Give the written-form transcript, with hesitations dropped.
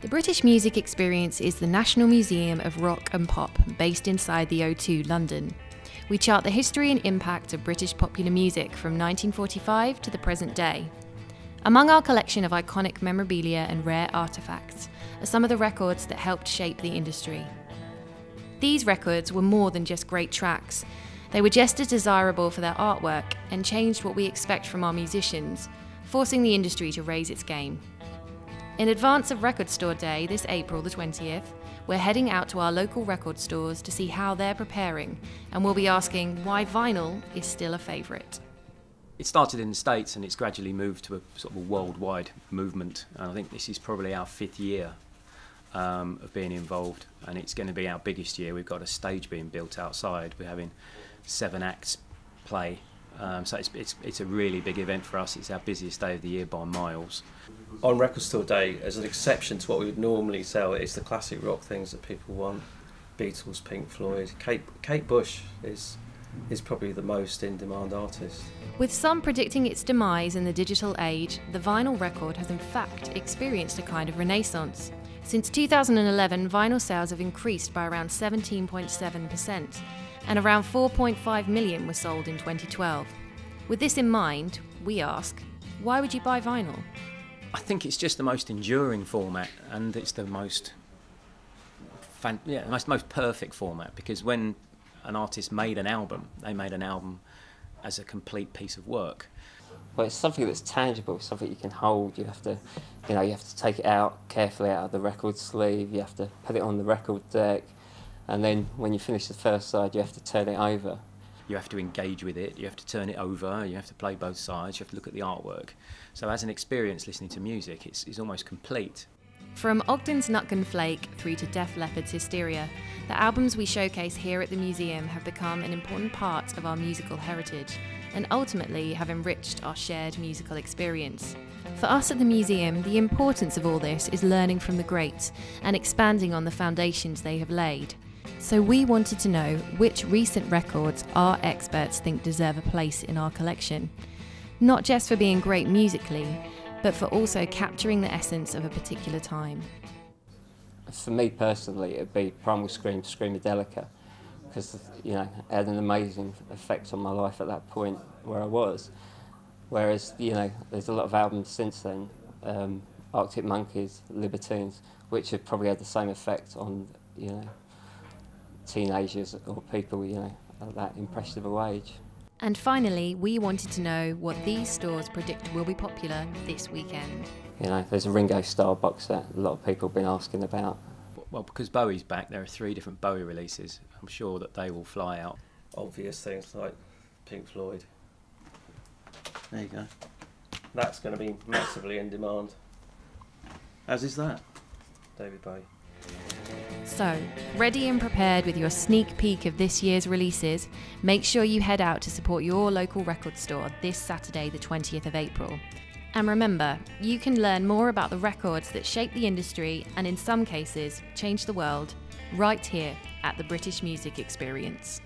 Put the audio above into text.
The British Music Experience is the National Museum of Rock and Pop, based inside the O2, London. We chart the history and impact of British popular music from 1945 to the present day. Among our collection of iconic memorabilia and rare artefacts are some of the records that helped shape the industry. These records were more than just great tracks. They were just as desirable for their artwork and changed what we expect from our musicians, forcing the industry to raise its game. In advance of Record Store Day this April the 20th, we're heading out to our local record stores to see how they're preparing, and we'll be asking why vinyl is still a favourite. It started in the States and it's gradually moved to a sort of a worldwide movement, and I think this is probably our 5th year of being involved, and it's going to be our biggest year. We've got a stage being built outside. We're having 7 acts play, so it's a really big event for us. It's our busiest day of the year by miles. On Record Store Day, as an exception to what we would normally sell, it's the classic rock things that people want. Beatles, Pink Floyd, Kate Bush is probably the most in-demand artist. With some predicting its demise in the digital age, the vinyl record has in fact experienced a kind of renaissance. Since 2011, vinyl sales have increased by around 17.7%, and around 4.5 million were sold in 2012. With this in mind, we ask, why would you buy vinyl? I think it's just the most enduring format, and it's the most perfect format, because when an artist made an album, they made an album as a complete piece of work. Well, it's something that's tangible, something you can hold. You have to take it out carefully out of the record sleeve. You have to put it on the record deck, and then when you finish the first side, you have to turn it over. You have to engage with it, you have to turn it over, you have to play both sides, you have to look at the artwork. So as an experience listening to music, it's almost complete. From Ogden's Flake through to Def Leppard's Hysteria, the albums we showcase here at the museum have become an important part of our musical heritage and ultimately have enriched our shared musical experience. For us at the museum, the importance of all this is learning from the greats and expanding on the foundations they have laid. So we wanted to know which recent records our experts think deserve a place in our collection, not just for being great musically, but for also capturing the essence of a particular time. For me personally, it'd be Primal Scream, Screamadelica, because it had an amazing effect on my life at that point where I was. Whereas there's a lot of albums since then, Arctic Monkeys, Libertines, which have probably had the same effect on teenagers or people at that impressionable age. And finally, we wanted to know what these stores predict will be popular this weekend. There's a Ringo Starr box set a lot of people have been asking about. Well, because Bowie's back, there are 3 different Bowie releases. I'm sure that they will fly out. Obvious things like Pink Floyd. There you go. That's going to be massively in demand. As is that. David Bowie. So, ready and prepared with your sneak peek of this year's releases, make sure you head out to support your local record store this Saturday the 20th of April. And remember, you can learn more about the records that shape the industry and in some cases change the world right here at the British Music Experience.